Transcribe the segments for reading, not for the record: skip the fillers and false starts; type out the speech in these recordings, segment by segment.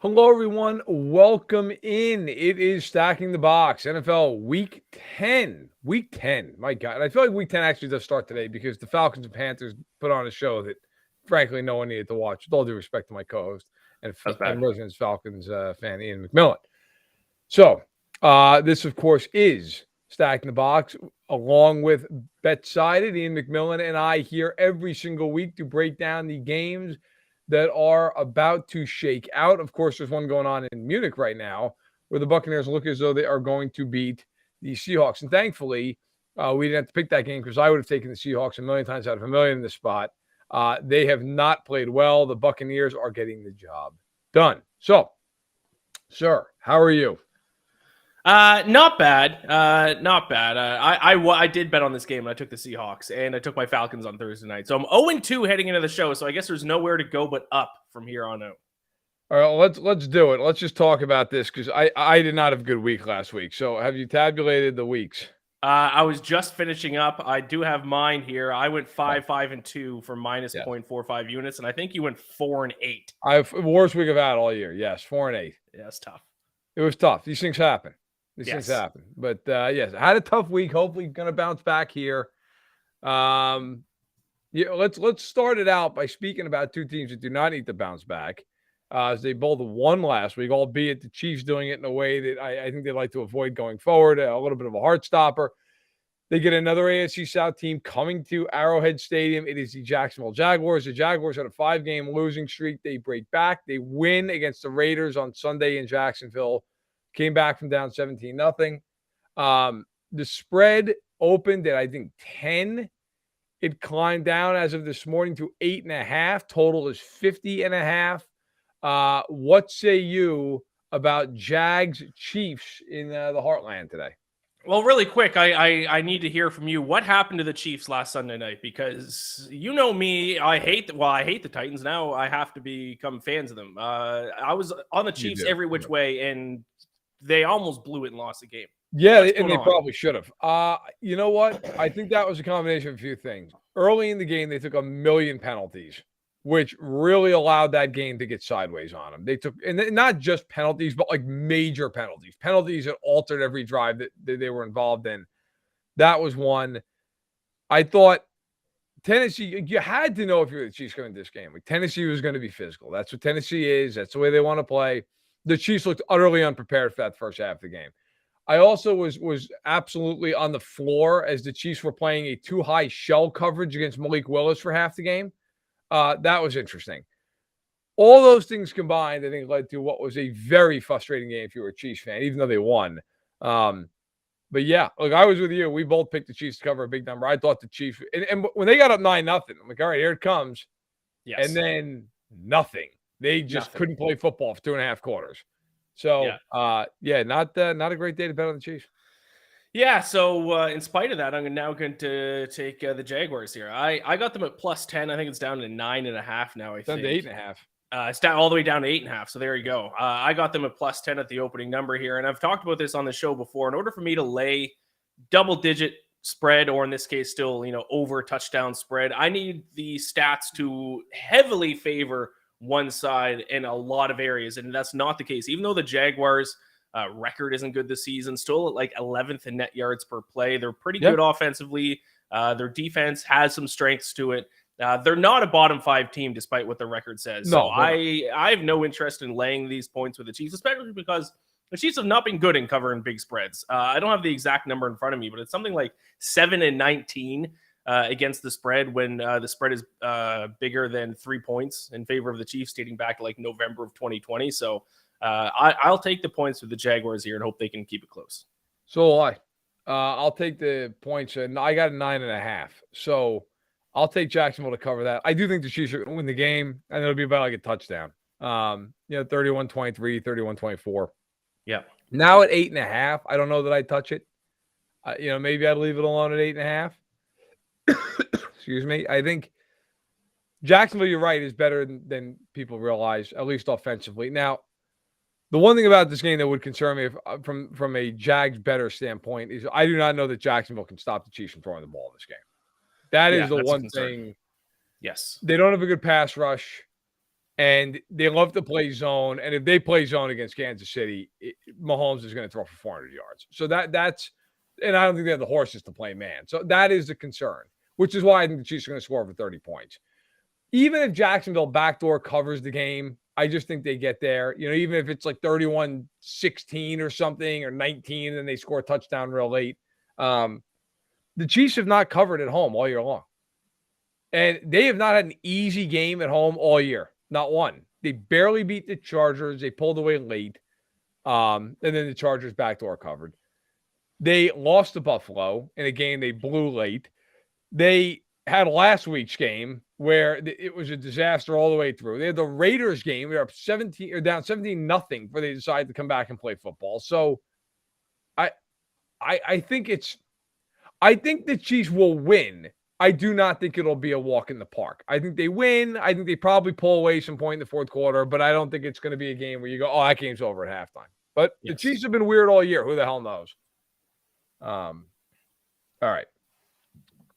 Hello, everyone. Welcome in. It is Stacking the Box, NFL Week 10. Week 10. My God. I feel like Week 10 actually does start today because the Falcons and Panthers put on a show that, frankly, no one needed to watch. With all due respect to my co-host and resident Falcons fan, Iain MacMillan. So, this, of course, is Stacking the Box, along with Bet-Sided. Iain MacMillan and I here every single week to break down the games that are about to shake out. Of course, there's one going on in Munich right now where the Buccaneers look as though they are going to beat the Seahawks. And thankfully, we didn't have to pick that game because I would have taken the Seahawks a million times out of a million in this spot. They have not played well. The Buccaneers are getting the job done. So, sir, how are you? Not bad. Not bad. I did bet on this game, and I took the Seahawks, and I took my Falcons on Thursday night. So I'm 0-2 heading into the show, so I guess there's nowhere to go but up from here on out. All right, let's do it. Let's just talk about this because I did not have a good week last week. So have you tabulated the weeks? I was just finishing up. I do have mine here. I went 5-5-2 for minus 0.45 units, and I think you went 4-8. I've worst week I've had all year. Yes, 4-8. Yeah, it's tough. It was tough. These things happen. Things happen. But yes, I had a tough week. Hopefully going to bounce back here. Let's start it out by speaking about two teams that do not need to bounce back. As they both won last week, albeit the Chiefs doing it in a way that I think they'd like to avoid going forward, a little bit of a heart stopper. They get another AFC South team coming to Arrowhead Stadium. It is the Jacksonville Jaguars. The Jaguars had a 5-game losing streak. They break back. They win against the Raiders on Sunday in Jacksonville. Came back from down 17-0. The spread opened at, I think, 10. It climbed down as of this morning to 8.5. Total is 50.5. What say you about Jags Chiefs in the Heartland today? Well, really quick, I need to hear from you. What happened to the Chiefs last Sunday night? Because you know me, I hate the Titans. Now I have to become fans of them. I was on the Chiefs every which way, and they almost blew it and lost the game. Yeah, and they probably should have. You know what? I think that was a combination of a few things. Early in the game, they took a million penalties, which really allowed that game to get sideways on them. They took, and not just penalties, but like major penalties that altered every drive that they were involved in. That was one. I thought Tennessee, you had to know if you were the Chiefs going into this game. Like Tennessee was going to be physical. That's what Tennessee is. That's the way they want to play. The Chiefs looked utterly unprepared for that first half of the game. I also was absolutely on the floor as the Chiefs were playing a too high shell coverage against Malik Willis for half the game. That was interesting. All those things combined, I think, led to what was a very frustrating game if you were a Chiefs fan, even though they won. But yeah, look, I was with you. We both picked the Chiefs to cover a big number. I thought the Chiefs, and when they got up 9-0, I'm like, all right, here it comes. Yes. And then nothing. They just couldn't play football for 2.5 quarters. So, not a great day to bet on the Chiefs. Yeah, so in spite of that, I'm now going to take the Jaguars here. I got them at plus 10. I think it's down to 9.5 now, I think. Down to 8.5. It's down all the way down to 8.5, so there you go. I got them at plus 10 at the opening number here, and I've talked about this on the show before. In order for me to lay double-digit spread, or in this case still, over touchdown spread, I need the stats to heavily favor one side in a lot of areas, and that's not the case. Even though the Jaguars record isn't good this season, still at like 11th in net yards per play. They're pretty good offensively. Their defense has some strengths to it. They're not a bottom 5 team, despite what the record says. So I have no interest in laying these points with the Chiefs, especially because the Chiefs have not been good in covering big spreads. I don't have the exact number in front of me, but it's something like 7-19 against the spread when the spread is bigger than 3 points in favor of the Chiefs, dating back to like November of 2020. So I'll take the points with the Jaguars here and hope they can keep it close. So will I. I'll take the points. And I got a 9.5. So I'll take Jacksonville to cover that. I do think the Chiefs are going to win the game, and it'll be about like a touchdown. 31-23, 31-24. Yeah. Now at 8.5, I don't know that I'd touch it. Maybe I'd leave it alone at 8.5. Excuse me. I think Jacksonville, you're right, is better than people realize, at least offensively. Now, the one thing about this game that would concern me from a Jags better standpoint is I do not know that Jacksonville can stop the Chiefs from throwing the ball in this game. That is the one thing. Yes. They don't have a good pass rush. And they love to play zone. And if they play zone against Kansas City, Mahomes is going to throw for 400 yards. So that's – and I don't think they have the horses to play man. So that is the concern, which is why I think the Chiefs are going to score over 30 points. Even if Jacksonville backdoor covers the game, I just think they get there. You know, even if it's like 31-16 or something or 19 and then they score a touchdown real late. The Chiefs have not covered at home all year long. And they have not had an easy game at home all year. Not one. They barely beat the Chargers. They pulled away late. And then the Chargers backdoor covered. They lost to Buffalo in a game they blew late. They had last week's game where it was a disaster all the way through. They had the Raiders game. They're up 17 or down 17-0 before they decided to come back and play football. So I think the Chiefs will win. I do not think it'll be a walk in the park. I think they win. I think they probably pull away some point in the fourth quarter, but I don't think it's going to be a game where you go, oh, that game's over at halftime. But the Chiefs have been weird all year. Who the hell knows? All right.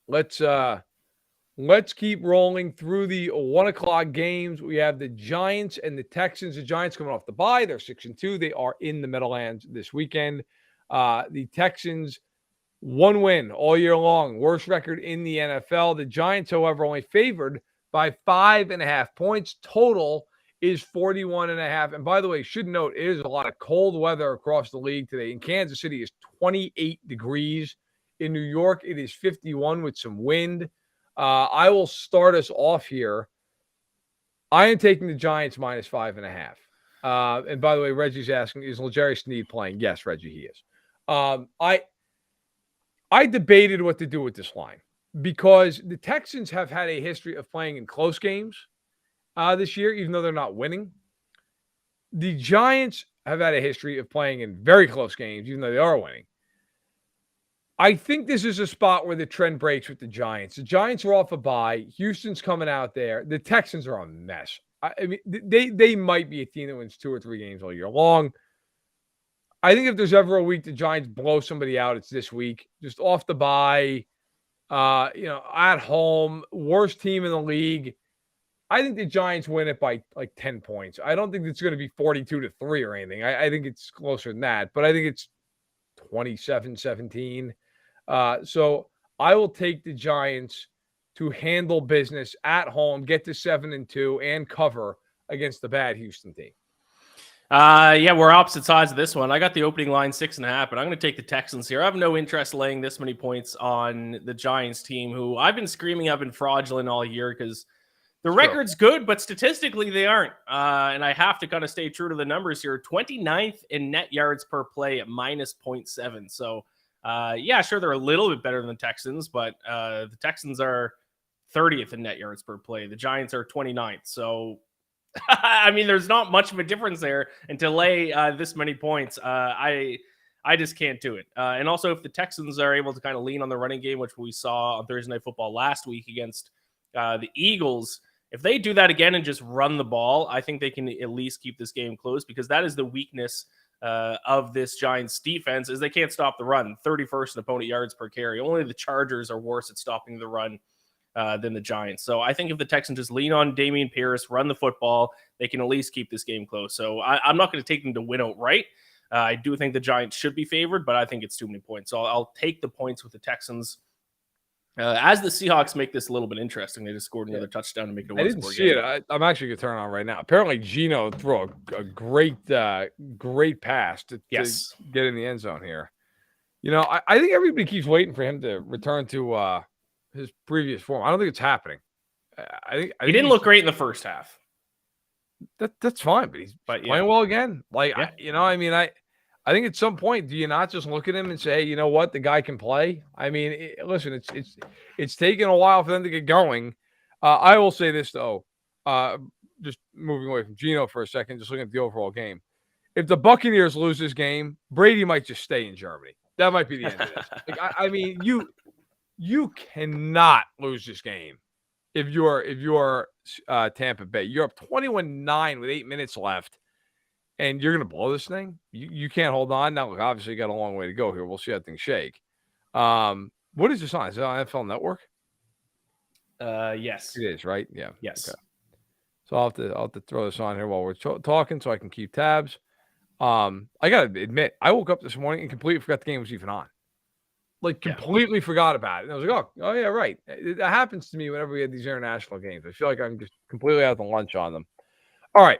Let's keep rolling through the 1:00 games. We have the Giants and the Texans. The Giants coming off the bye. They're 6-2. They are in the Meadowlands this weekend. The Texans, 1 win all year long. Worst record in the NFL. The Giants, however, only favored by 5.5 points. Total is 41.5. And by the way, should note, it is a lot of cold weather across the league today. In Kansas City, it's 28 degrees. In New York, it is 51 with some wind. I will start us off here. I am taking the Giants minus 5.5. And by the way, Reggie's asking, is L'Jarius Sneed playing? Yes, Reggie, he is. I debated what to do with this line because the Texans have had a history of playing in close games this year, even though they're not winning. The Giants have had a history of playing in very close games, even though they are winning. I think this is a spot where the trend breaks with the Giants. The Giants are off a bye. Houston's coming out there. The Texans are a mess. I mean, they might be a team that wins 2 or 3 games all year long. I think if there's ever a week the Giants blow somebody out, it's this week. Just off the bye, at home, worst team in the league. I think the Giants win it by like 10 points. I don't think it's going to be 42-3 or anything. I think it's closer than that, but I think it's 27-17. So I will take the Giants to handle business at home, get to 7-2, and cover against the bad Houston team. We're opposite sides of this one. I got the opening line 6.5, but I'm going to take the Texans here. I have no interest laying this many points on the Giants team, who I've been screaming have been fraudulent all year because the record's good, but statistically they aren't. And I have to kind of stay true to the numbers here. 29th in net yards per play at minus 0.7. So, sure, they're a little bit better than the Texans, but the Texans are 30th in net yards per play. The Giants are 29th. So, I mean, there's not much of a difference there. And to lay this many points, I just can't do it. And also, if the Texans are able to kind of lean on the running game, which we saw on Thursday Night Football last week against the Eagles, if they do that again and just run the ball, I think they can at least keep this game close because that is the weakness of this Giants defense is they can't stop the run. 31st in opponent yards per carry. Only the Chargers are worse at stopping the run than the Giants. So I think if the Texans just lean on Dameon Pierce, run the football, they can at least keep this game close. So I'm not going to take them to win outright. I do think the Giants should be favored, but I think it's too many points. So I'll take the points with the Texans. As the Seahawks make this a little bit interesting, they just scored another touchdown to make it a one-score game. I didn't see it. I'm actually going to turn it on right now. Apparently, Geno threw a great pass to get in the end zone here. You know, I think everybody keeps waiting for him to return to his previous form. I don't think it's happening. I think he didn't look great in the first half. That's fine, but he's playing well again. I think at some point, do you not just look at him and say, hey, you know what, the guy can play? I mean, listen, it's taken a while for them to get going. I will say this though, just moving away from Geno for a second, just looking at the overall game. If the Buccaneers lose this game, Brady might just stay in Germany. That might be the end of this. I mean, you cannot lose this game if you're Tampa Bay. You're up 21-9 with 8 minutes left. And you're going to blow this thing? You can't hold on. Now, look, obviously, you got a long way to go here. We'll see how things shake. What is this on? Is it on NFL Network? Yes. It is, right? Yeah. Yes. Okay. So I'll have to throw this on here while we're talking so I can keep tabs. I got to admit, I woke up this morning and completely forgot the game was even on. Like, completely forgot about it. And I was like, oh yeah, right. That happens to me whenever we have these international games. I feel like I'm just completely out of the lunch on them. All right.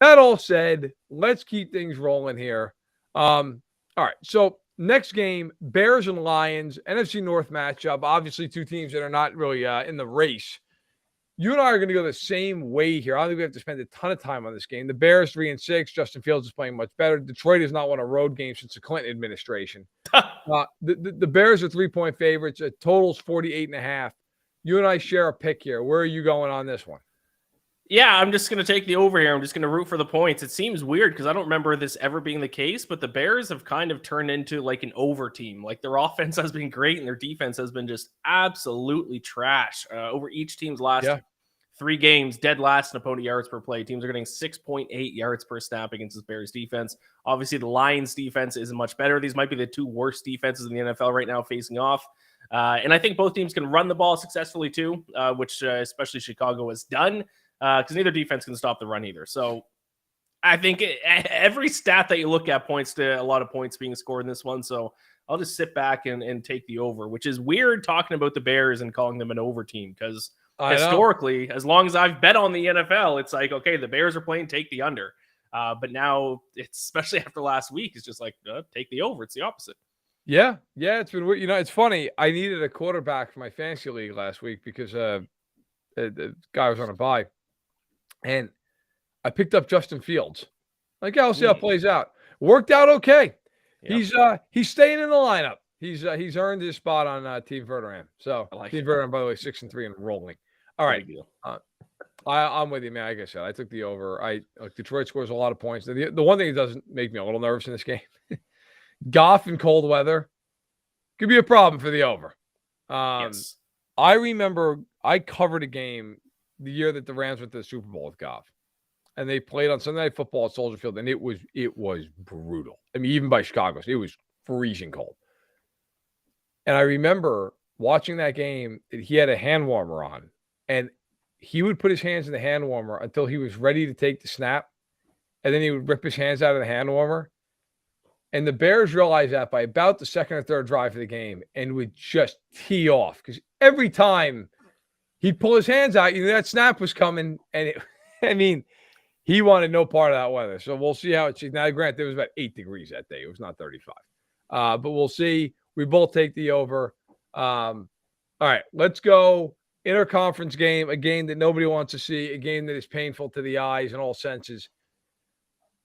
That all said, let's keep things rolling here. All right. So next game, Bears and Lions, NFC North matchup. Obviously, two teams that are not really in the race. You and I are going to go the same way here. I don't think we have to spend a ton of time on this game. The Bears 3-6. Justin Fields is playing much better. Detroit has not won a road game since the Clinton administration. The Bears are 3-point favorites. Totals 48.5. You and I share a pick here. Where are you going on this one? Yeah, I'm just going to take the over here. I'm just going to root for the points. It seems weird because I don't remember this ever being the case, but the Bears have kind of turned into like an over team. Like their offense has been great and their defense has been just absolutely trash over each team's last 3 games, dead last in opponent yards per play. Teams are getting 6.8 yards per snap against the Bears defense. Obviously, the Lions defense isn't much better. These might be the 2 worst defenses in the NFL right now facing off. And I think both teams can run the ball successfully too, which especially Chicago has done. Because neither defense can stop the run either. So I think every stat that you look at points to a lot of points being scored in this one. So I'll just sit back and take the over, which is weird talking about the Bears and calling them an over team. Because historically, as long as I've bet on the NFL, it's like, okay, the Bears are playing, take the under. But now, it's especially after last week, it's just like, take the over. It's the opposite. Yeah, it's been weird. You know, it's funny. I needed a quarterback for my fantasy league last week because the guy was on a bye. And I picked up Justin Fields. Like, I'll see how it plays out. Worked out okay. Yep. He's staying in the lineup. He's earned his spot on Team Verderame. So Team Verderame, by the way, 6-3 and rolling. All right. I'm with you, man. Like I said, I took the over. Detroit scores a lot of points. The one thing that doesn't make me a little nervous in this game, Goff in cold weather could be a problem for the over. Yes. I remember I covered a game the year that the Rams went to the Super Bowl with Goff, and they played on Sunday Night Football at Soldier Field, and it was brutal. I mean, even by Chicago, it was freezing cold. And I remember watching that game. He had a hand warmer on, and he would put his hands in the hand warmer until he was ready to take the snap, and then he would rip his hands out of the hand warmer. And the Bears realized that by about the second or third drive of the game, and would just tee off because every time he'd pull his hands out, you know, that snap was coming, and he wanted no part of that weather. So we'll see how it's. Now, granted, it was about 8 degrees that day. It was not 35. But we'll see. We both take the over. All right, let's go. Interconference game, a game that nobody wants to see, a game that is painful to the eyes in all senses.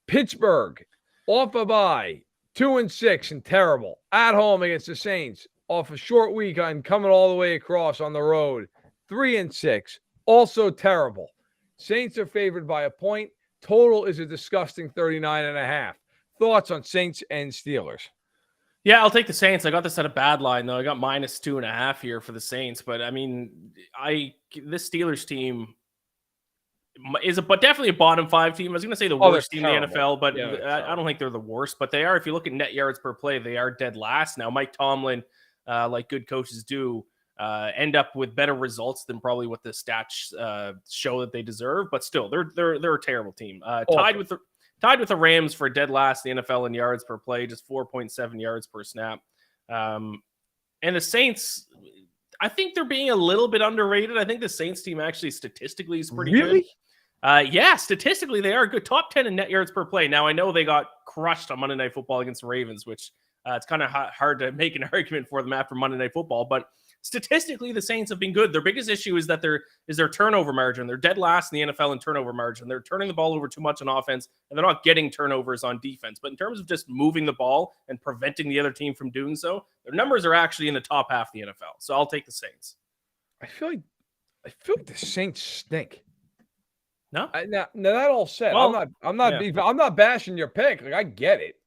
Pittsburgh, off a bye, 2-6 and terrible. At home against the Saints, off a short week and coming all the way across on the road. 3-6, also terrible. Saints are favored by a point. Total is a disgusting 39.5. Thoughts on Saints and Steelers? Yeah, I'll take the Saints. I got this at a bad line, though. I got -2.5 here for the Saints. But, I mean, this Steelers team is definitely a bottom 5 team. I was going to say the worst team in the NFL, but I don't think they're the worst. But they are. If you look at net yards per play, they are dead last. Now, Mike Tomlin, like good coaches do, end up with better results than probably what the stats show that they deserve. But still, they're a terrible team. Tied with the Rams for dead last in the NFL in yards per play, just 4.7 yards per snap. And the Saints, I think they're being a little bit underrated. I think the Saints team actually statistically is pretty good. Yeah, statistically they are good. Top 10 in net yards per play. Now I know they got crushed on Monday Night Football against the Ravens, which it's kind of hard to make an argument for them after Monday Night Football, but statistically, the Saints have been good. Their biggest issue is that their turnover margin. They're dead last in the NFL in turnover margin. They're turning the ball over too much on offense, and they're not getting turnovers on defense. But in terms of just moving the ball and preventing the other team from doing so, their numbers are actually in the top half of the NFL. So I'll take the Saints. I feel like the Saints stink. No, now that all said, well, I'm not bashing your pick. Like, I get it.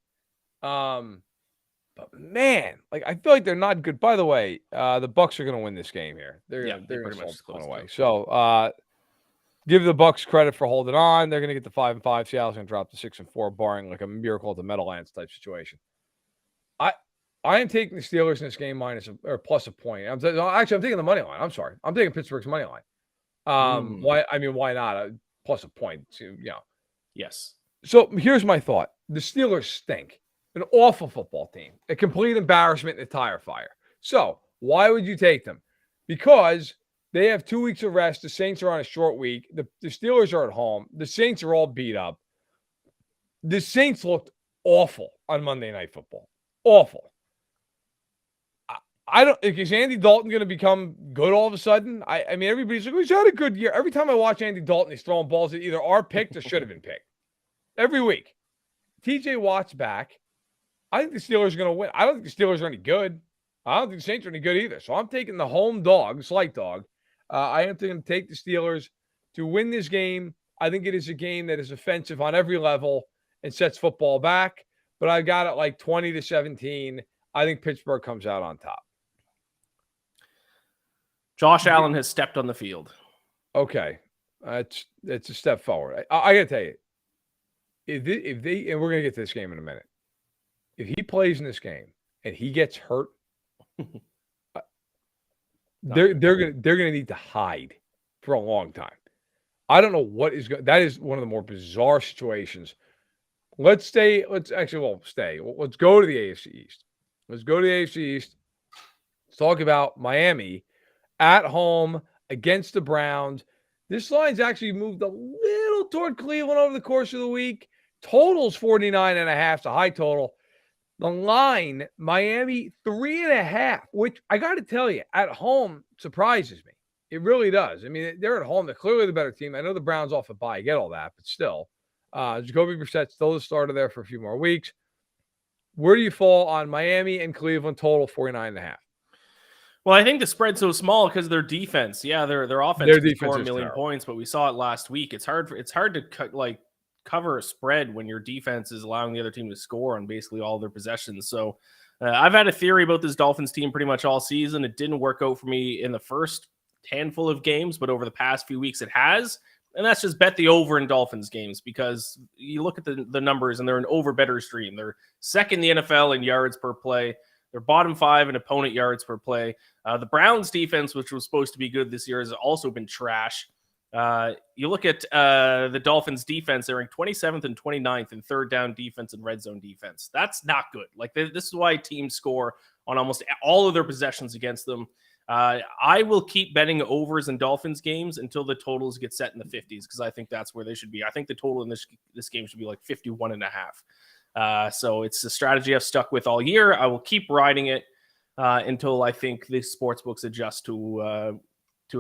But man, like, I feel like they're not good. By the way, the Bucs are going to win this game here. They're going to hold away. So give the Bucs credit for holding on. They're going to get to 5-5. Seattle's going to drop to 6-4, barring like a miracle at the Meadowlands type situation. I am taking the Steelers in this game plus a point. I'm taking the money line. I'm sorry. I'm taking Pittsburgh's money line. Why? I mean, why not? Plus a point, Yes. So here's my thought: the Steelers stink. An awful football team, a complete embarrassment, and a tire fire. So why would you take them? Because they have 2 weeks of rest. The Saints are on a short week. The Steelers are at home. The Saints are all beat up. The Saints looked awful on Monday Night Football. Awful. I don't. Is Andy Dalton going to become good all of a sudden? I mean, everybody's like, he's had a good year. Every time I watch Andy Dalton, he's throwing balls that either are picked or should have been picked. Every week. TJ Watt's back. I think the Steelers are going to win. I don't think the Steelers are any good. I don't think the Saints are any good either. So I'm taking the home dog, slight dog. I am going to take the Steelers to win this game. I think it is a game that is offensive on every level and sets football back. But I got it like 20-17. I think Pittsburgh comes out on top. Josh Allen has stepped on the field. Okay. It's a step forward. I got to tell you, if they, and we're going to get to this game in a minute. If he plays in this game and he gets hurt, they're gonna need to hide for a long time. I don't know what is going. That is one of the more bizarre situations. Let's go to the AFC East. Let's go to the AFC East. Let's talk about Miami at home against the Browns. This line's actually moved a little toward Cleveland over the course of the week. Total's 49.5. It's a high total. The line, Miami 3.5, which I got to tell you, at home surprises me. It really does. I mean, they're at home. They're clearly the better team. I know the Browns off a bye. I get all that, but still. Jacoby Brissett's still the starter there for a few more weeks. Where do you fall on Miami and Cleveland total 49.5? Well, I think the spread's so small because of their defense. Yeah, their offense can score a million points, but we saw it last week. It's hard to cover a spread when your defense is allowing the other team to score on basically all their possessions. So I've had a theory about this Dolphins team pretty much all season. It didn't work out for me in the first handful of games, but over the past few weeks it has. And that's just bet the over in Dolphins games because you look at the numbers and they're an over better stream. They're second in the NFL in yards per play. They're bottom 5 in opponent yards per play. The Browns defense, which was supposed to be good this year, has also been trash. You look at the Dolphins defense, they're ranked 27th and 29th in third down defense and red zone defense. That's not good. Like this is why teams score on almost all of their possessions against them. I will keep betting overs in Dolphins games until the totals get set in the 50s because I think that's where they should be. I think the total in this game should be like 51.5. So it's a strategy I've stuck with all year. I will keep riding it until I think the sports books adjust to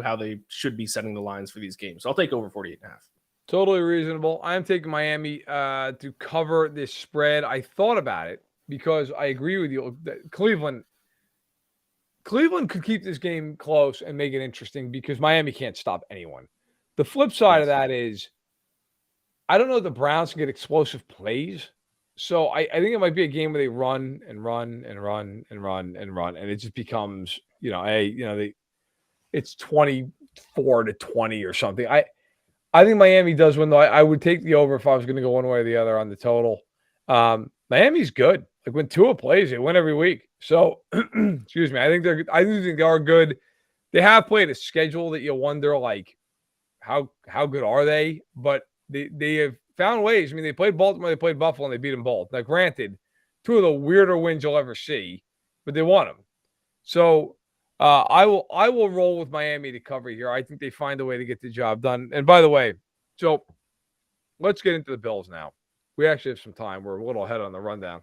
how they should be setting the lines for these games. So I'll take over 48.5. Totally reasonable. I'm taking Miami to cover this spread. I thought about it because I agree with you. Cleveland could keep this game close and make it interesting because Miami can't stop anyone. The flip side of that is I don't know if the Browns can get explosive plays. So I think it might be a game where they run and run and run and run and run. And it just becomes, it's 24-20 or something. I think Miami does win, though. I would take the over if I was going to go one way or the other on the total. Miami's good. Like when Tua plays, they win every week. So, excuse me. I do think they are good. They have played a schedule that you wonder, like, how good are they? But they have found ways. I mean, they played Baltimore, they played Buffalo, and they beat them both. Now, granted, two of the weirder wins you'll ever see, but they won them. So I will roll with Miami to cover here. I think they find a way to get the job done. And by the way, so let's get into the Bills now. We actually have some time. We're a little ahead on the rundown.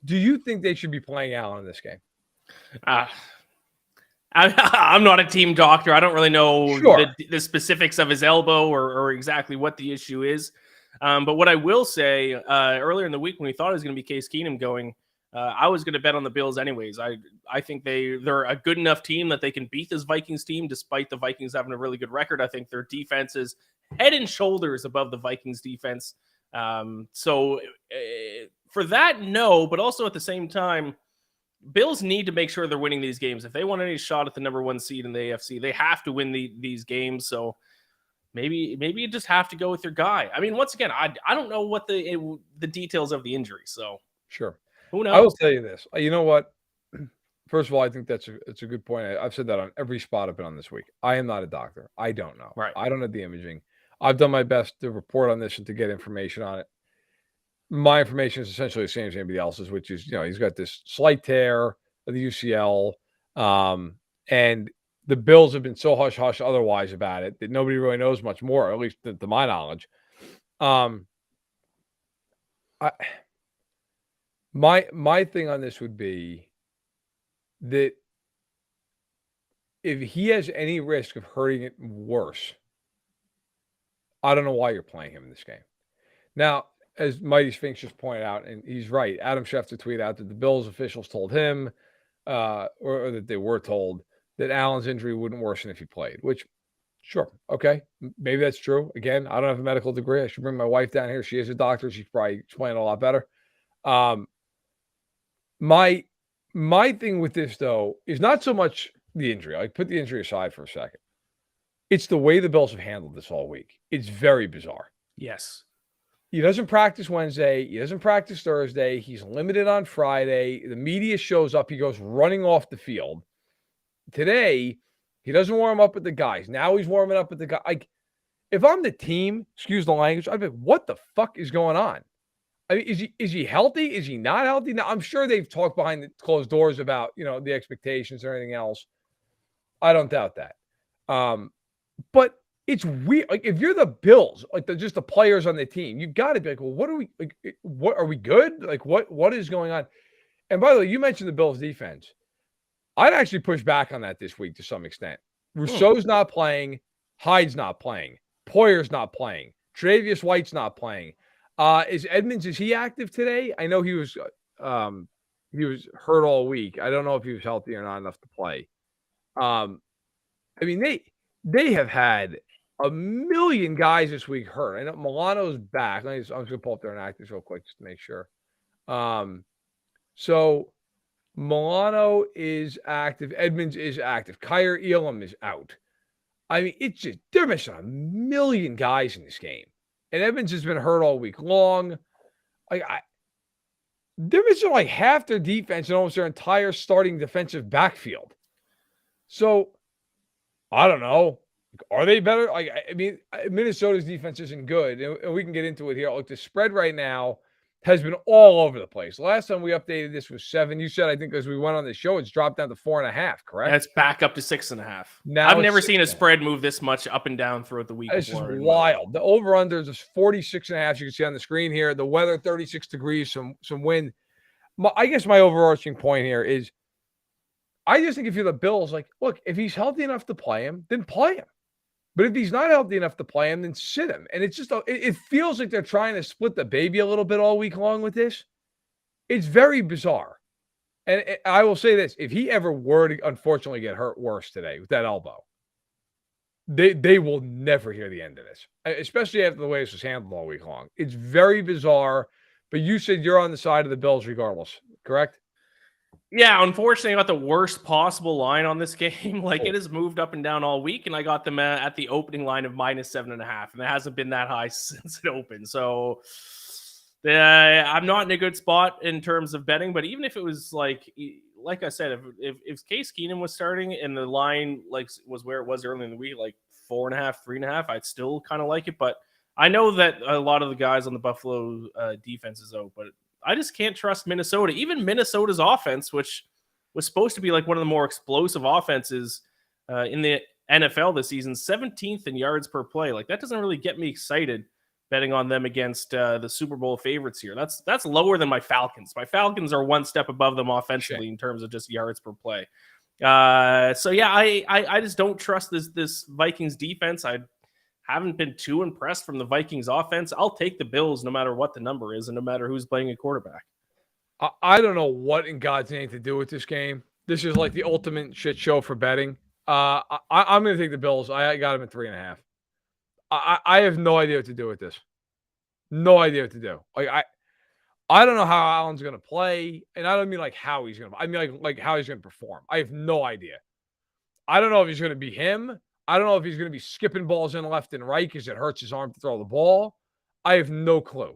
Do you think they should be playing Allen in this game? I'm not a team doctor. I don't really know the specifics of his elbow or exactly what the issue is. But what I will say, earlier in the week when we thought it was going to be Case Keenum going, I was going to bet on the Bills anyways. I think they're a good enough team that they can beat this Vikings team, despite the Vikings having a really good record. I think their defense is head and shoulders above the Vikings defense. So for that, no, but also at the same time, Bills need to make sure they're winning these games. If they want any shot at the number 1 seed in the AFC, they have to win these games. So maybe you just have to go with your guy. I mean, once again, I don't know what the details of the injury. So sure. Who knows? I will tell you this. You know what? First of all, I think it's a good point. I've said that on every spot I've been on this week. I am not a doctor. I don't know. Right. I don't have the imaging. I've done my best to report on this and to get information on it. My information is essentially the same as anybody else's, which is, he's got this slight tear of the UCL. And the Bills have been so hush-hush otherwise about it that nobody really knows much more, at least to my knowledge. My thing on this would be that if he has any risk of hurting it worse, I don't know why you're playing him in this game. Now, as Mighty Sphinx just pointed out, and he's right, Adam Schefter tweeted out that the Bills officials told him, or that they were told, that Allen's injury wouldn't worsen if he played, which, sure, okay, maybe that's true. Again, I don't have a medical degree. I should bring my wife down here. She is a doctor. She's probably explaining a lot better. My thing with this, though, is not so much the injury. I put the injury aside for a second. It's the way the Bills have handled this all week. It's very bizarre. Yes. He doesn't practice Wednesday. He doesn't practice Thursday. He's limited on Friday. The media shows up. He goes running off the field. Today, he doesn't warm up with the guys. Now he's warming up with the guys. Like, if I'm the team, excuse the language, I'd be like, what the fuck is going on? I mean, is he healthy? Is he not healthy? Now, I'm sure they've talked behind the closed doors about, the expectations or anything else. I don't doubt that. But it's weird. Like, if you're the Bills, like just the players on the team, you've got to be like, well, what are we good? Like, what is going on? And by the way, you mentioned the Bills defense. I'd actually push back on that this week to some extent. Rousseau's not playing. Hyde's not playing. Poyer's not playing. Tre'Davious White's not playing. Is Edmonds, is he active today? I know he was hurt all week. I don't know if he was healthy or not enough to play. I mean, they have had a million guys this week hurt. I know Milano's back. I'm just going to pull up their actives real quick just to make sure. So Milano is active. Edmonds is active. Kyer Elam is out. I mean, it's just, they're missing a million guys in this game. And Edmonds has been hurt all week long. They're missing like half their defense and almost their entire starting defensive backfield. So, I don't know. Are they better? I mean, Minnesota's defense isn't good, and we can get into it here. Look, the spread right now has been all over the place. Last time we updated this was 7. You said, I think, as we went on the show, it's dropped down to 4.5, correct? That's back up to 6.5. Now I've never seen a spread move this much up and down throughout the week. This is wild. The over-under is 46.5. You can see on the screen here. The weather, 36 degrees, some wind. I guess my overarching point here is I just think if you're the Bills, like, look, if he's healthy enough to play him, then play him. But if he's not healthy enough to play him, then sit him. And it's just, it feels like they're trying to split the baby a little bit all week long with this. It's very bizarre. And I will say this, if he ever were to unfortunately get hurt worse today with that elbow, they will never hear the end of this, especially after the way this was handled all week long. It's very bizarre, but you said you're on the side of the Bills regardless, correct? Yeah, unfortunately, I got the worst possible line on this game. It has moved up and down all week, and I got them at the opening line of -7.5, and it hasn't been that high since it opened. So I'm not in a good spot in terms of betting, but even if it was like I said, if Case Keenum was starting and the line was where it was early in the week, 4.5, 3.5, I'd still kind of like it. But I know that a lot of the guys on the Buffalo defense is out, but I just can't trust Minnesota. Even Minnesota's offense, which was supposed to be one of the more explosive offenses in the NFL this season, 17th in yards per play. That doesn't really get me excited betting on them against the Super Bowl favorites here. That's lower than my Falcons. My Falcons are one step above them offensively in terms of just yards per play. So yeah, I just don't trust this Vikings defense. I haven't been too impressed from the Vikings offense. I'll take the Bills no matter what the number is and no matter who's playing a quarterback. I don't know what in God's name to do with this game. This is like the ultimate shit show for betting. I'm going to take the Bills. I got them at 3.5. I have no idea what to do with this. No idea what to do. I don't know how Allen's going to play, and I don't mean how he's going to. I mean like how he's going to perform. I have no idea. I don't know if he's going to be him. I don't know if he's going to be skipping balls in left and right because it hurts his arm to throw the ball. I have no clue.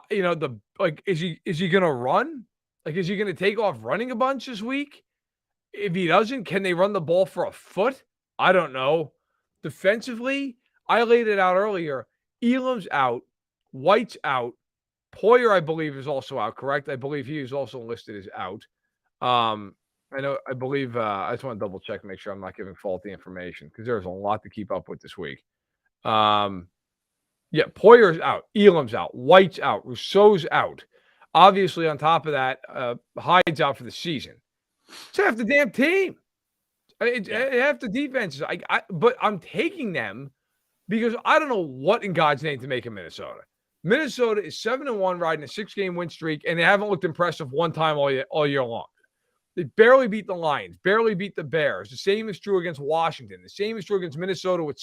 Is he going to run? Is he going to take off running a bunch this week? If he doesn't, can they run the ball for a foot? I don't know. Defensively, I laid it out earlier. Elam's out. White's out. Poyer, I believe, is also out, correct? I believe he is also listed as out. I believe, I just want to double check, make sure I'm not giving faulty information because there's a lot to keep up with this week. Yeah, Poyer's out. Elam's out. White's out. Rousseau's out. Obviously, on top of that, Hyde's out for the season. It's half the damn team. Half the defenses. But I'm taking them because I don't know what in God's name to make of Minnesota. Minnesota is 7-1, riding a 6-game win streak, and they haven't looked impressive one time all year long. They barely beat the Lions, barely beat the Bears. The same is true against Washington. The same is true against Minnesota with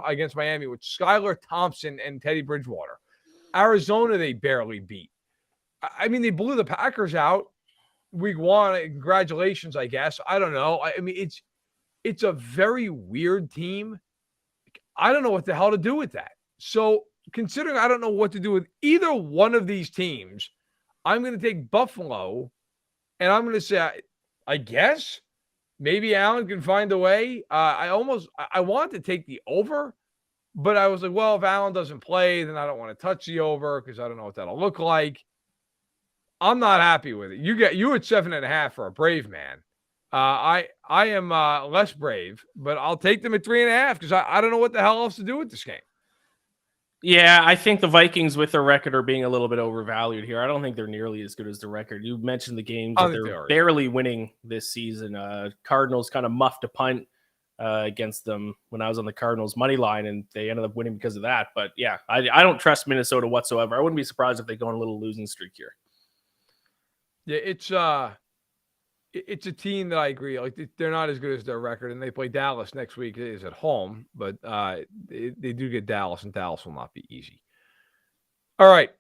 against Miami with Skylar Thompson and Teddy Bridgewater. Arizona, they barely beat. I mean, they blew the Packers out week 1. Congratulations, I guess. I don't know. I mean, it's a very weird team. I don't know what the hell to do with that. So, considering I don't know what to do with either one of these teams, I'm going to take Buffalo, and I'm going to say, I guess maybe Allen can find a way. I want to take the over, but I was like, well, if Allen doesn't play, then I don't want to touch the over because I don't know what that'll look like. I'm not happy with it. You at 7.5 for a brave man. I am less brave, but I'll take them at 3.5 because I don't know what the hell else to do with this game. Yeah, I think the Vikings with their record are being a little bit overvalued here. I don't think they're nearly as good as the record. You mentioned the games that they're barely winning this season. Cardinals kind of muffed a punt against them when I was on the Cardinals money line, and they ended up winning because of that. But yeah, I don't trust Minnesota whatsoever. I wouldn't be surprised if they go on a little losing streak here. Yeah, it's a team that I agree. Like they're not as good as their record, and they play Dallas next week. It is at home, but they do get Dallas, and Dallas will not be easy. All right,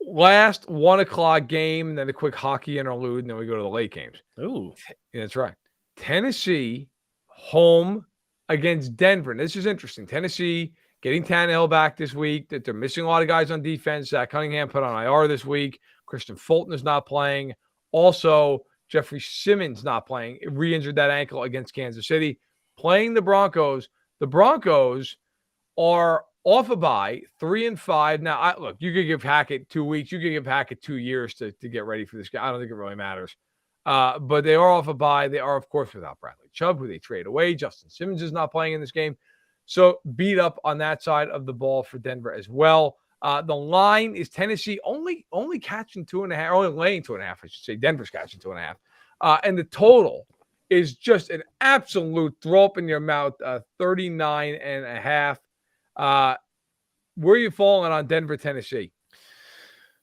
last 1:00 game, and then a quick hockey interlude, and then we go to the late games. Ooh, yeah, that's right. Tennessee home against Denver. And this is interesting. Tennessee getting Tannehill back this week. That they're missing a lot of guys on defense. Zach Cunningham put on IR this week. Christian Fulton is not playing. Also, Jeffrey Simmons not playing. Re-injured that ankle against Kansas City. Playing the Broncos. The Broncos are off a bye, 3-5. Now, look, you could give Hackett 2 weeks. You could give Hackett 2 years to get ready for this guy. I don't think it really matters. But they are off a bye. They are, of course, without Bradley Chubb, who they trade away. Justin Simmons is not playing in this game. So beat up on that side of the ball for Denver as well. The line is Tennessee only catching 2.5, only laying 2.5, I should say. Denver's catching 2.5. And the total is just an absolute throw up in your mouth, 39.5. Where are you falling on Denver, Tennessee?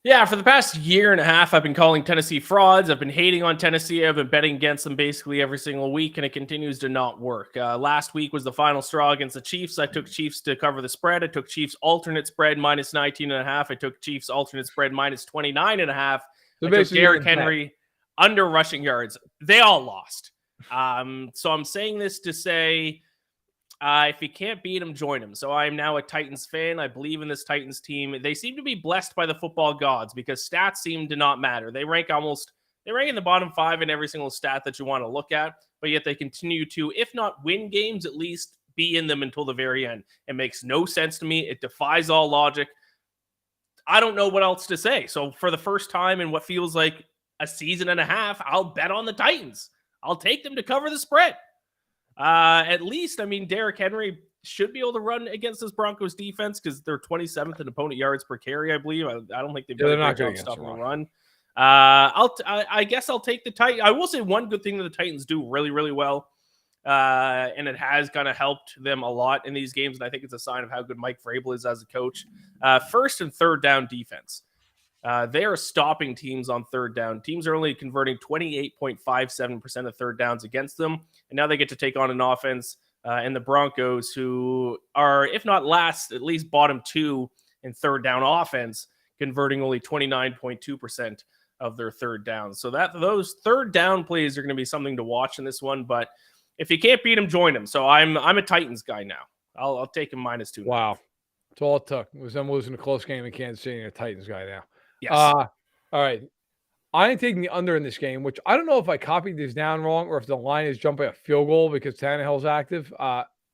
Yeah, for the past year and a half, I've been calling Tennessee frauds. I've been hating on Tennessee. I've been betting against them basically every single week, and it continues to not work. Last week was the final straw against the Chiefs. I took Chiefs to cover the spread. I took Chiefs alternate spread minus 19.5. I took Chiefs alternate spread minus 29.5. So I took Derrick Henry under rushing yards. They all lost. So I'm saying this to say, if you can't beat them, join them. So I'm now a Titans fan. I believe in this Titans team. They seem to be blessed by the football gods because stats seem to not matter. They rank in the bottom 5 in every single stat that you want to look at, but yet they continue to, if not win games, at least be in them until the very end. It makes no sense to me. It defies all logic. I don't know what else to say. So for the first time in what feels like a season and a half, I'll bet on the Titans. I'll take them to cover the spread. At least, I mean, Derrick Henry should be able to run against this Broncos defense because they're 27th in opponent yards per carry, I believe. I don't think they've done a great job stopping the run. I guess I'll take the Titans. I will say one good thing that the Titans do really, really well, and it has kind of helped them a lot in these games, and I think it's a sign of how good Mike Vrabel is as a coach. First and third down defense. They are stopping teams on third down. Teams are only converting 28.57% of third downs against them. And now they get to take on an offense and the Broncos, who are, if not last, at least bottom 2 in third down offense, converting only 29.2% of their third downs. So those third down plays are going to be something to watch in this one. But if you can't beat them, join them. So I'm a Titans guy now. I'll take him -2. Wow. That's all it took. It was them losing a close game in Kansas City and a Titans guy now. Yes. All right. I am taking the under in this game, which I don't know if I copied this down wrong or if the line is jumping a field goal because Tannehill's active.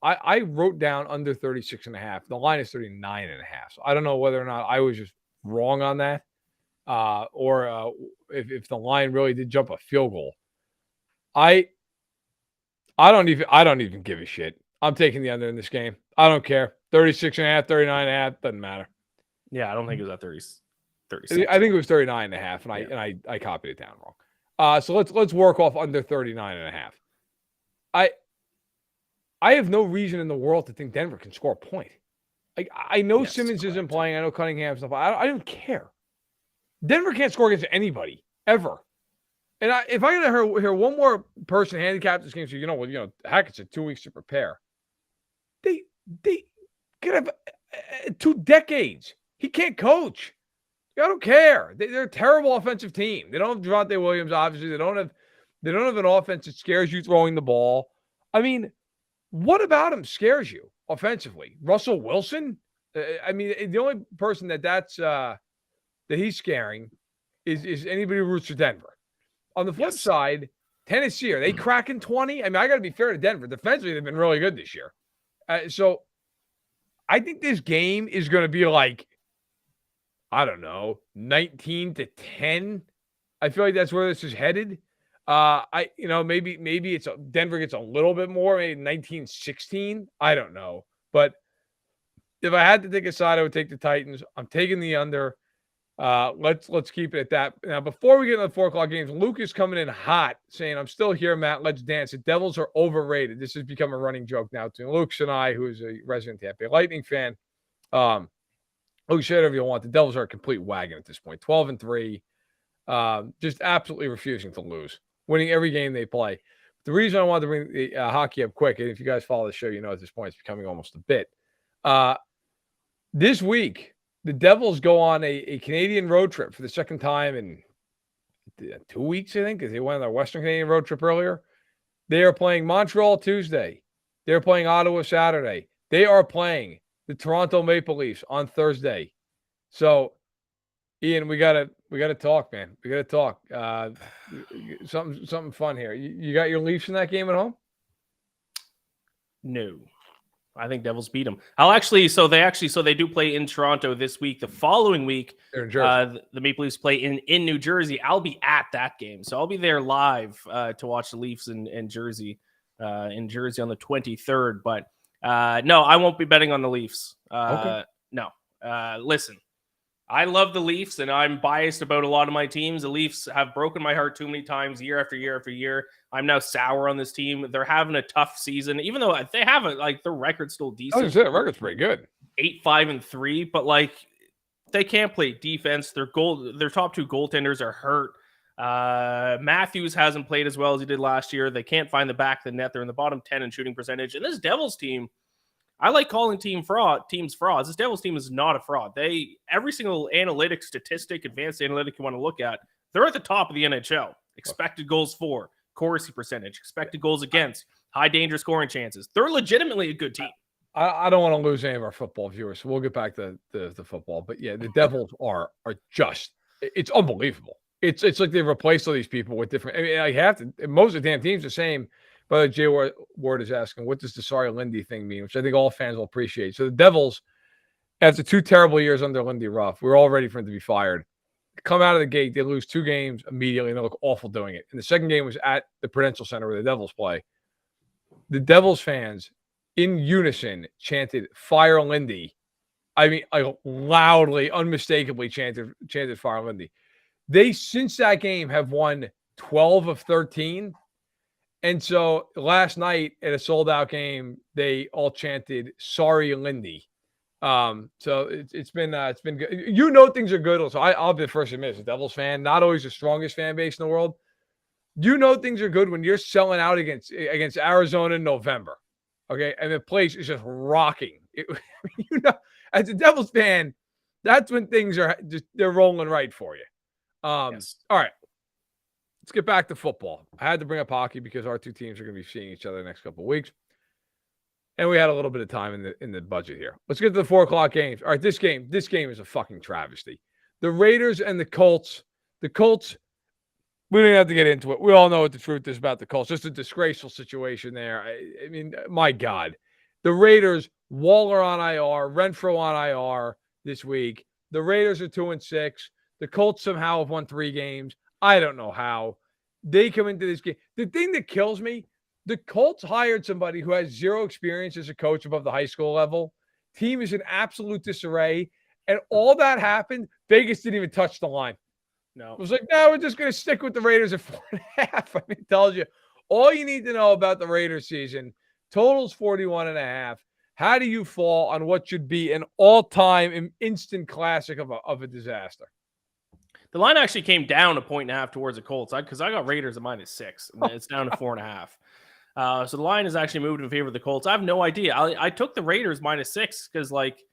I wrote down under 36.5. The line is 39.5. So I don't know whether or not I was just wrong on that, or if the line really did jump a field goal. I don't even give a shit. I'm taking the under in this game. I don't care. 36.5, 39.5, doesn't matter. Yeah, I don't think it was at 36. I think it was 39.5, and I copied it down wrong. So let's work off under 39.5. I have no reason in the world to think Denver can score a point. I know Simmons isn't playing. I know Cunningham's not playing. I don't care. Denver can't score against anybody ever. And if I gotta hear one more person handicap this game, so heck, it's 2 weeks to prepare. They could have 2 decades. He can't coach. I don't care. They're a terrible offensive team. They don't have Javonte Williams. Obviously, they don't have an offense that scares you throwing the ball. I mean, what about him scares you offensively? Russell Wilson? The only person that he's scaring is anybody who roots for Denver. On the flip side, Tennessee, are they cracking 20? I got to be fair to Denver. Defensively, they've been really good this year. So I think this game is going to be like, I don't know, 19-10. I feel like that's where this is headed. Maybe it's Denver gets a little bit more, maybe 19-16. I don't know. But if I had to take a side, I would take the Titans. I'm taking the under. Let's keep it at that. Now, before we get into the 4 o'clock games, Luke is coming in hot, saying, "I'm still here, Matt. Let's dance. The Devils are overrated." This has become a running joke now between Luke and I, who is a resident Tampa Bay Lightning fan. Luke, say whatever you want. The Devils are a complete wagon at this point. 12-3, just absolutely refusing to lose, winning every game they play. The reason I wanted to bring the hockey up quick, and if you guys follow the show, at this point it's becoming almost a bit. This week, the Devils go on a Canadian road trip for the second time in 2 weeks, I think, because they went on their Western Canadian road trip earlier. They are playing Montreal Tuesday. They're playing Ottawa Saturday. They are playing the Toronto Maple Leafs on Thursday. So, Ian, we gotta talk, man. We gotta talk. Something fun here. You got your Leafs in that game at home? No. I think Devils beat them. So they do play in Toronto this week. The following week, they're in Jersey. The Maple Leafs play in New Jersey. I'll be at that game, so I'll be there live to watch the Leafs in Jersey on the 23rd. But no, I won't be betting on the Leafs. Okay. No. Listen, I love the Leafs, and I'm biased about a lot of my teams. The Leafs have broken my heart too many times, year after year after year. I'm now sour on this team. They're having a tough season, even though they haven't, their record's still decent. I was gonna say, the record's pretty good. 8-5-3, but they can't play defense. Their top 2 goaltenders are hurt. Matthews hasn't played as well as he did last year. They can't find the back of the net. They're in the bottom 10 in shooting percentage. And this Devils team, I like calling teams frauds. This Devils team is not a fraud. Every single analytic statistic, advanced analytic you want to look at, they're at the top of the NHL. Expected goals for, Corsi percentage, expected goals against, high danger scoring chances. They're legitimately a good team. I don't want to lose any of our football viewers, so we'll get back to the football. But yeah, the Devils are just, it's unbelievable. It's like they've replaced all these people with different. I have to. Most of the damn teams the same. But Jay Ward is asking, what does the sorry Lindy thing mean? Which I think all fans will appreciate. So the Devils, after 2 terrible years under Lindy Ruff, we're all ready for him to be fired. Come out of the gate, they lose 2 games immediately, and they look awful doing it. And the second game was at the Prudential Center where the Devils play. The Devils fans, in unison, chanted, "Fire Lindy." Loudly, unmistakably chanted "Fire Lindy." They, since that game, have won 12 of 13. And so last night at a sold-out game, they all chanted "Sorry, Lindy." So it's been good. Things are good. So I'll be the first to admit, as a Devils fan, not always the strongest fan base in the world. Things are good when you're selling out against Arizona in November, okay, and the place is just rocking. As a Devils fan, that's when things they're rolling right for you. Yes. All right. Let's get back to football. I had to bring up hockey because our 2 teams are going to be seeing each other the next couple of weeks. And we had a little bit of time in the budget here. Let's get to the 4 o'clock games. All right, this game is a fucking travesty. The Raiders and the Colts. The Colts We don't have to get into it. We all know what the truth is about the Colts. Just a disgraceful situation there. I mean, my God. The Raiders, Waller on IR, Renfro on IR this week. The Raiders are 2-6. The Colts somehow have won 3 games. I don't know how. They come into this game. The thing that kills me, the Colts hired somebody who has 0 experience as a coach above the high school level. Team is in absolute disarray. And all that happened, Vegas didn't even touch the line. No. It was like, no, we're just going to stick with the Raiders at 4.5. I mean, it tells you all you need to know about the Raiders season. Total's 41.5. How do you fall on what should be an all-time instant classic of a disaster? The line actually came down 1.5 towards the Colts because I got Raiders at -6. And it's down to 4.5. So the line has actually moved in favor of the Colts. I have no idea. I took the Raiders -6 because, like,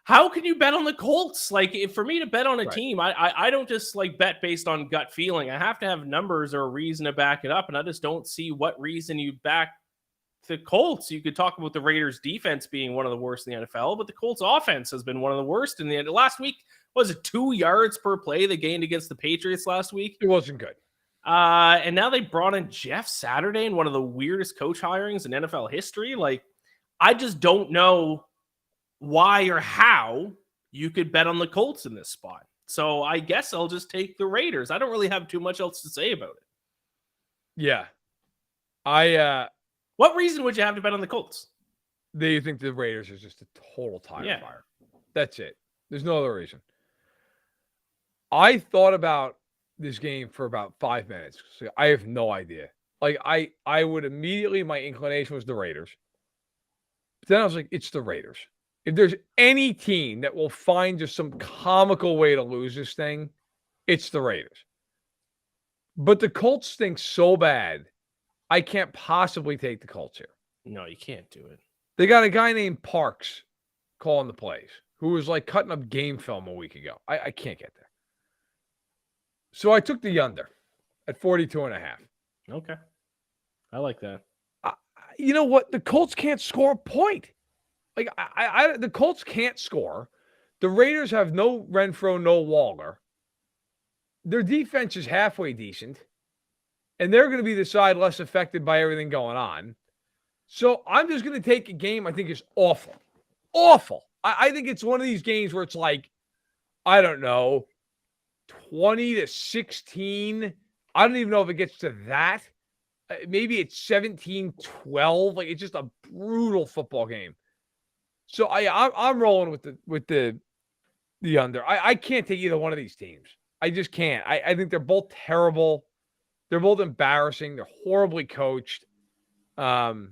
how can you bet on the Colts? Like, for me to bet on a team, I don't just like bet based on gut feeling. I have to have numbers or a reason to back it up, and I just don't see what reason you back the Colts. You could talk about the Raiders' defense being one of the worst in the NFL, but the Colts' offense has been one of the worst in the end. Last week, was it 2 yards per play they gained against the Patriots last week? It wasn't good. And now they brought in Jeff Saturday in one of the weirdest coach hirings in NFL history. Like, I just don't know why or how you could bet on the Colts in this spot. So I guess I'll just take the Raiders. I don't really have too much else to say about it. Yeah. What reason would you have to bet on the Colts? They think the Raiders are just a total tire fire. That's it. There's no other reason. I thought about this game for about 5 minutes. So I have no idea. Like, I would immediately, my inclination was the Raiders. But then I was like, it's the Raiders. If there's any team that will find just some comical way to lose this thing, it's the Raiders. But the Colts stink so bad, I can't possibly take the Colts here. No, you can't do it. They got a guy named Parks calling the plays who was like cutting up game film a week ago. I can't get there. So I took the under at 42.5. Okay. I like that. You know what? The Colts can't score a point. Like, the Colts can't score. The Raiders have no Renfro, no Waller. Their defense is halfway decent. And they're going to be the side less affected by everything going on. So I'm just going to take a game I think is awful. Awful. I think it's one of these games where it's like, I don't know, 20-16. I don't even know if it gets to that. Maybe it's 17-12. Like, it's just a brutal football game. So I'm rolling with the under. I can't take either one of these teams. I just can't. I think they're both terrible. They're both embarrassing. They're horribly coached. Give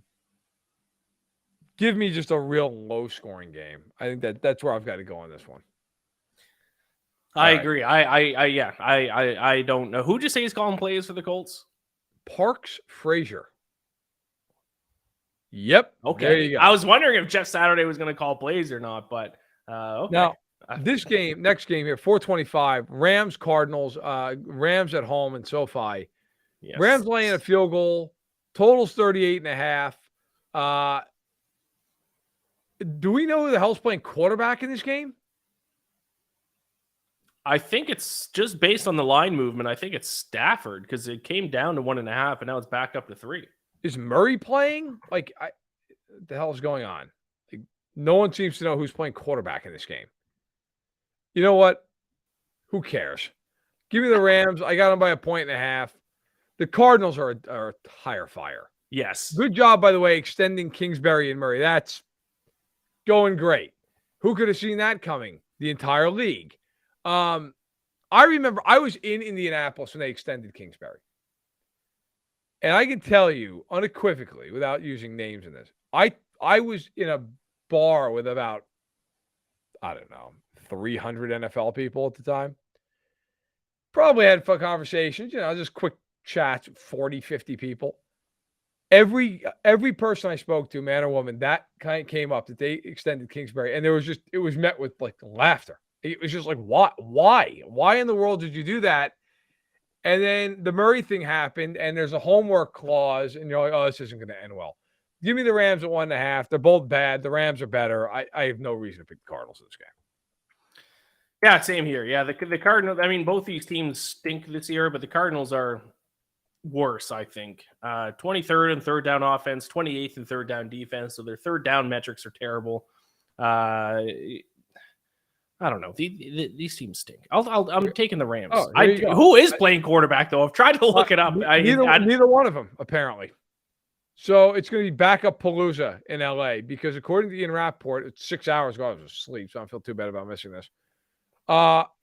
me just a real low-scoring game. I think that's where I've got to go on this one. I agree. I don't know. Who'd you say he's calling plays for the Colts? Parks Frazier. Yep. Okay. There you go. I was wondering if Jeff Saturday was going to call plays or not, but okay. Now, next game here, 425, Rams, Cardinals, Rams at home in SoFi. Yes. Rams laying a field goal. Total's 38.5. Do we know who the hell's playing quarterback in this game? I think it's just based on the line movement. I think it's Stafford because it came down to 1.5 and now it's back up to 3. Is Murray playing? Like, what the hell is going on? Like, no one seems to know who's playing quarterback in this game. You know what? Who cares? Give me the Rams. I got them by 1.5. The Cardinals are a tire fire. Yes. Good job, by the way, extending Kingsbury and Murray. That's going great. Who could have seen that coming? The entire league. I remember I was in Indianapolis when they extended Kingsbury. And I can tell you unequivocally, without using names in this, I was in a bar with about, I don't know, 300 NFL people at the time. Probably had fun conversations, just quick chats, 40, 50 people. Every person I spoke to, man or woman, that kind of came up that they extended Kingsbury. And it was met with like laughter. It was just like, why in the world did you do that? And then the Murray thing happened, and there's a homework clause, and you're like, oh, this isn't going to end well. Give me the Rams at 1.5. They're both bad. The Rams are better. I have no reason to pick the Cardinals in this game. Yeah, same here. Yeah, the Cardinals. I mean, both these teams stink this year, but the Cardinals are worse, I think. 23rd and third down offense, 28th and third down defense. So their third down metrics are terrible. I don't know. These teams stink. I'm taking the Rams. Oh, who is playing quarterback, though? I've tried to look it up. Neither one of them, apparently. So it's going to be backup Palooza in LA because according to Ian Rappaport, it's 6 hours ago. I was asleep, so I don't feel too bad about missing this.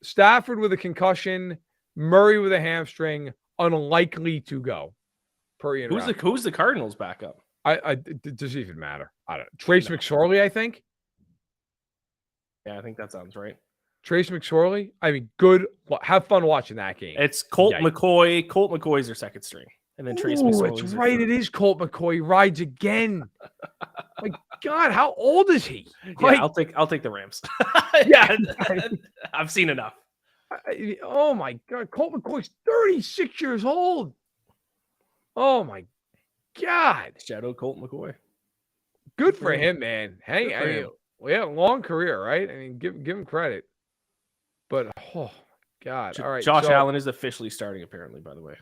Stafford with a concussion, Murray with a hamstring, unlikely to go. Per Ian Rappaport. Who's the Cardinals backup? Does it even matter? I don't know. Trace McSorley, I think. Yeah, I think that sounds right. Trace McSorley. I mean, good. Have fun watching that game. It's Colt McCoy. Colt McCoy's their second string. And then Trace McSorley. It's right. It is Colt McCoy rides again. My God, how old is he? Yeah, I'll take the Rams. Yeah, I've seen enough. Oh my God, Colt McCoy's 36 years old. Oh my God, Shadow Colt McCoy. Good for him, man. Hey, long career, right? I mean, give him credit. But oh God, all right. Josh Allen is officially starting, apparently. By the way.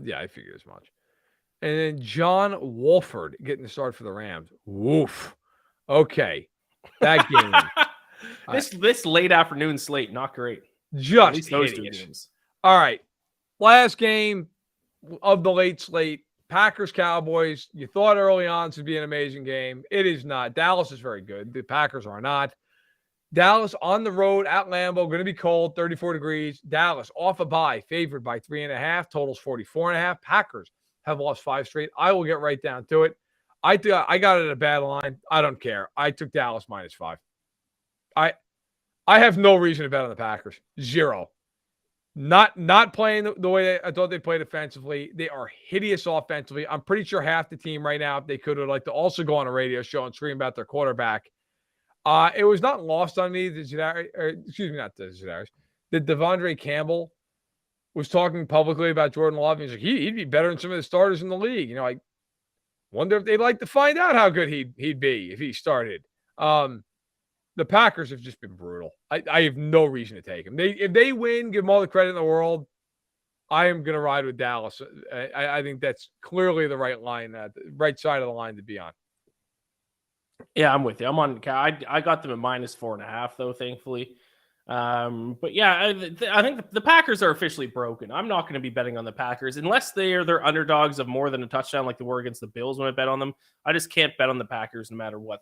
Yeah, I figured as much. And then John Wolford getting the start for the Rams. Woof. Okay. That game. This late afternoon slate, not great. Just those two games. All right. Last game of the late slate. Packers Cowboys. You thought early on this would be an amazing game. It is not. Dallas is very good. The Packers are not. Dallas on the road at Lambeau, going to be cold, 34 degrees. Dallas off a bye, favored by 3.5. Totals 44.5. Packers have lost 5 straight. I will get right down to it. I got it at a bad line. I don't care. I took Dallas -5. I have no reason to bet on the Packers. Zero. Not playing the way I thought they played offensively. They are hideous offensively. I'm pretty sure half the team right now, if they could, would like to also go on a radio show and scream about their quarterback. It was not lost on me that Devondre Campbell was talking publicly about Jordan Love. He's like, he'd be better than some of the starters in the league. You know, I wonder if they'd like to find out how good he'd be if he started. The Packers have just been brutal. I have no reason to take them. If they win, give them all the credit in the world. I am going to ride with Dallas. I think that's clearly the right line, the right side of the line to be on. Yeah, I'm with you. I'm on. I got them at -4.5 though, thankfully. But yeah, I think the Packers are officially broken. I'm not going to be betting on the Packers unless they're underdogs of more than a touchdown, like they were against the Bills when I bet on them. I just can't bet on the Packers no matter what.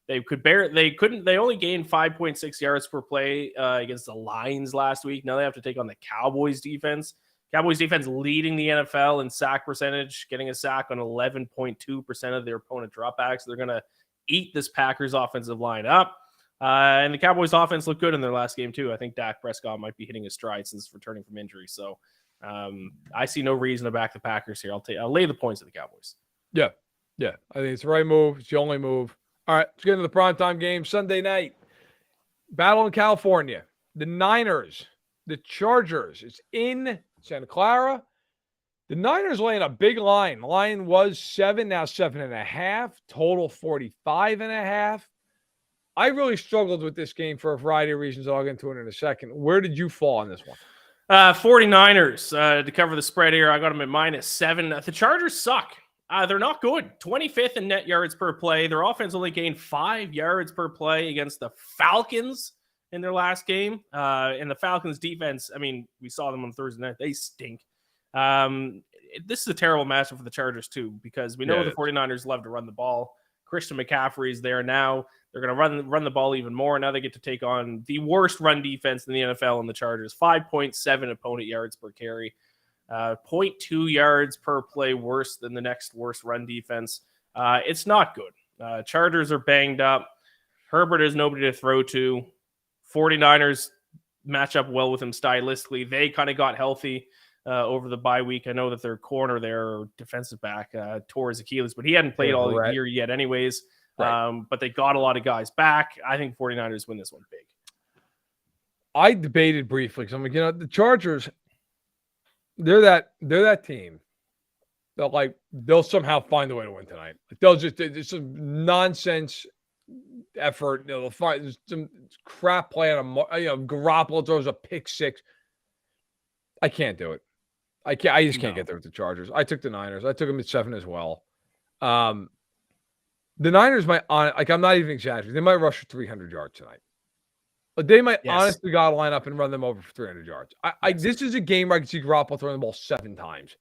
They only gained 5.6 yards per play against the Lions last week. Now they have to take on the Cowboys defense. Cowboys defense leading the NFL in sack percentage, getting a sack on 11.2% of their opponent dropbacks. They're going to eat this Packers offensive line up. And the Cowboys offense looked good in their last game too. I think Dak Prescott might be hitting his stride since returning from injury. So I see no reason to back the Packers here. I'll lay the points of the Cowboys. Yeah. I think it's the right move. It's the only move. All right, let's get into the primetime game. Sunday night. Battle in California. The Niners, the Chargers. It's in Santa Clara. The Niners laying a big line. The line was 7, now 7.5. Total 45.5. I really struggled with this game for a variety of reasons. I'll get into it in a second. Where did you fall on this one? 49ers to cover the spread here. I got them at -7. The Chargers suck. They're not good. 25th in net yards per play. Their offense only gained 5 yards per play against the Falcons in their last game. And the Falcons defense, I mean, we saw them on Thursday night. They stink. This is a terrible matchup for the Chargers too, because we know the 49ers love to run the ball. Christian McCaffrey is there now. They're going to run the ball even more. Now they get to take on the worst run defense in the NFL in the Chargers. 5.7 opponent yards per carry. 0.2 yards per play worse than the next worst run defense. It's not good. Chargers are banged up. Herbert is nobody to throw to. 49ers match up well with him stylistically. They kind of got healthy over the bye week. I know that their corner there, defensive back, tore his Achilles, but he hadn't played all year yet anyways. Right. But they got a lot of guys back. I think 49ers win this one big. I debated briefly because I'm like, the Chargers, they're that team that they'll somehow find a way to win tonight. It's some nonsense effort. There's some crap play on Garoppolo throws a pick six. I can't do it. I just can't get there with the Chargers. I took the Niners. I took them at 7 as well. The Niners might, I'm not even exaggerating. They might rush for 300 yards tonight. But they might honestly got to line up and run them over for 300 yards. This is a game where I can see Garoppolo throwing the ball 7 times.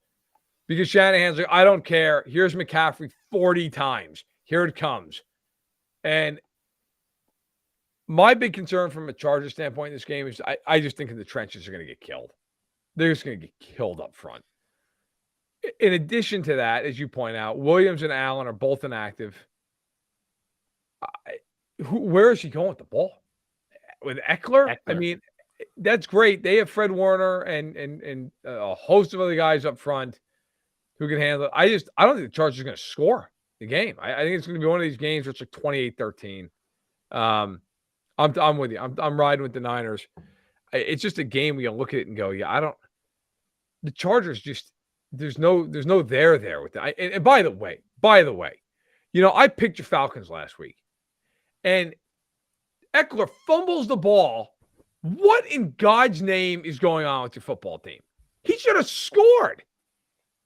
Because Shanahan's like, I don't care. Here's McCaffrey 40 times. Here it comes. And my big concern from a Chargers standpoint in this game is I just think the trenches are going to get killed. They're just going to get killed up front. In addition to that, as you point out, Williams and Allen are both inactive. Where is he going with the ball? With Eckler? I mean, that's great. They have Fred Warner and a host of other guys up front who can handle it. I don't think the Chargers are going to score the game. I think it's going to be one of these games where it's like 28-13. I'm with you. I'm riding with the Niners. It's just a game where you look at it and go, the Chargers just there's no there with that. And by the way, I picked your Falcons last week, and Eckler fumbles the ball. What in God's name is going on with your football team? He should have scored.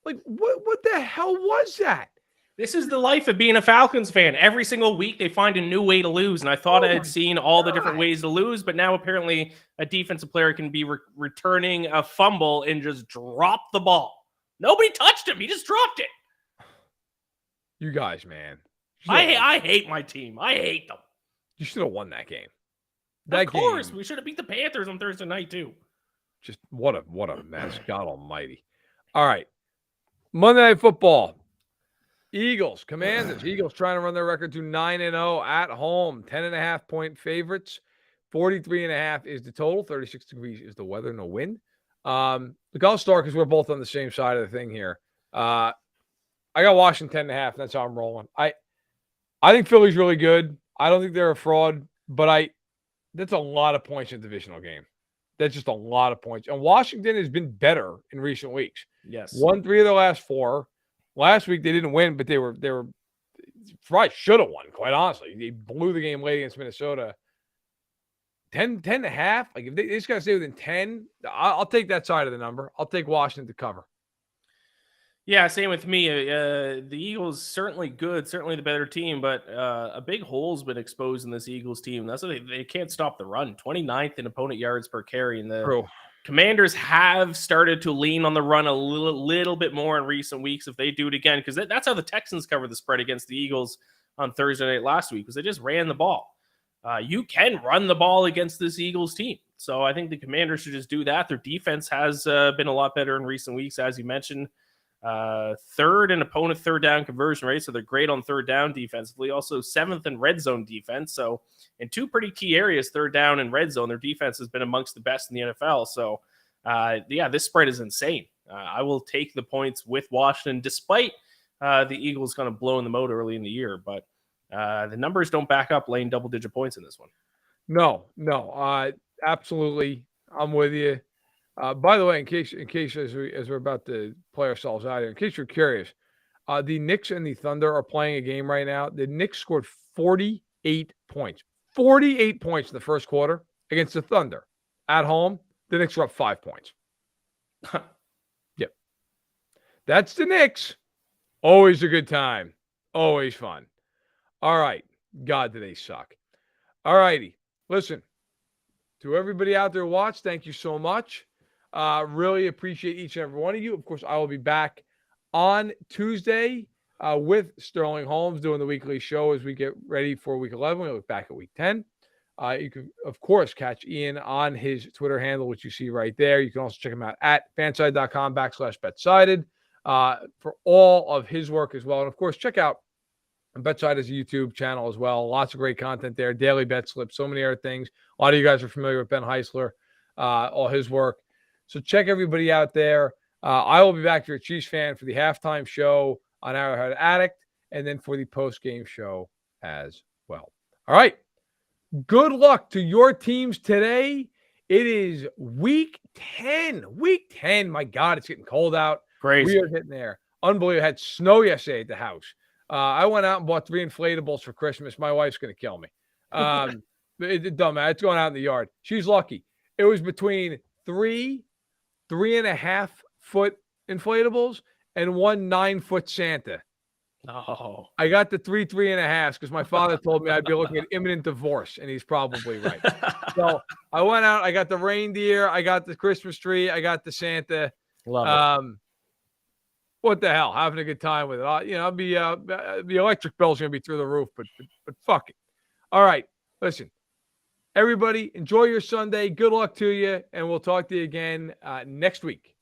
Like, what the hell was that? This is the life of being a Falcons fan. Every single week they find a new way to lose. And I thought I had seen all the different ways to lose, but now apparently a defensive player can be returning a fumble and just drop the ball. Nobody touched him. He just dropped it. You guys, man. I hate my team. I hate them. You should have won that game. Of course. We should have beat the Panthers on Thursday night too. Just what a mess. God almighty. All right. Monday Night Football. Eagles, Commanders. Eagles trying to run their record to 9-0 at home. 10.5-point favorites. 43.5 is the total. 36 degrees is the weather. No wind. Look, I'll start because we're both on the same side of the thing here. I got Washington 10.5. That's how I'm rolling. I think Philly's really good. I don't think they're a fraud, but that's a lot of points in a divisional game. That's just a lot of points. And Washington has been better in recent weeks. Yes. Won 3 of their last 4. Last week they didn't win, but they were probably should have won, quite honestly. They blew the game late against Minnesota. 10.5. Like if they just gotta stay within 10, I'll take that side of the number. I'll take Washington to cover. Yeah, same with me. The Eagles certainly good, certainly the better team, but a big hole's been exposed in this Eagles team. That's why they can't stop the run. 29th in opponent yards per carry, and the Commanders have started to lean on the run a little bit more in recent weeks. If they do it again, because that's how the Texans covered the spread against the Eagles on Thursday night last week, because they just ran the ball. You can run the ball against this Eagles team. So I think the Commanders should just do that. Their defense has been a lot better in recent weeks, as you mentioned. Third in opponent third down conversion rate, so they're great on third down defensively. Also 7th in red zone defense. So in 2 pretty key areas, third down and red zone, their defense has been amongst the best in the NFL. So this spread is insane. I will take the points with Washington, despite the Eagles kind of blowing them out early in the year. But the numbers don't back up laying double-digit points in this one. No, absolutely. I'm with you. By the way, in case as we're about to play ourselves out here, in case you're curious, the Knicks and the Thunder are playing a game right now. The Knicks scored 48 points. 48 points in the first quarter against the Thunder. At home, the Knicks are up 5 points. Yep. That's the Knicks. Always a good time. Always fun. All right. God, do they suck. All righty. Listen, to everybody out there who watched, thank you so much. Really appreciate each and every one of you. Of course, I will be back on Tuesday with Sterling Holmes doing the weekly show as we get ready for week 11. We look back at week 10. You can, of course, catch Ian on his Twitter handle, which you see right there. You can also check him out at fanside.com/betsided for all of his work as well. And, of course, check out BetSide's YouTube channel as well. Lots of great content there. Daily bet slips, so many other things. A lot of you guys are familiar with Ben Heisler, all his work. So check everybody out there. I will be back here at Chiefs Fan for the halftime show on Arrowhead Addict and then for the post-game show as well. All right. Good luck to your teams today. It is week 10. Week 10. My God, it's getting cold out. Crazy. We are getting there. Unbelievable. Had snow yesterday at the house. I went out and bought 3 inflatables for Christmas. My wife's going to kill me. Dumb, man. It's going out in the yard. She's lucky. It was between 3.5 foot inflatables and 1 9-foot Santa. Oh, I got the 3.5 because my father told me I'd be looking at imminent divorce, and he's probably right. So I went out. I got the reindeer. I got the Christmas tree. I got the Santa. love it. What the hell? Having a good time with it. I'll be the electric bill's gonna be through the roof, but fuck it. All right, listen, everybody, enjoy your Sunday. Good luck to you, and we'll talk to you again next week.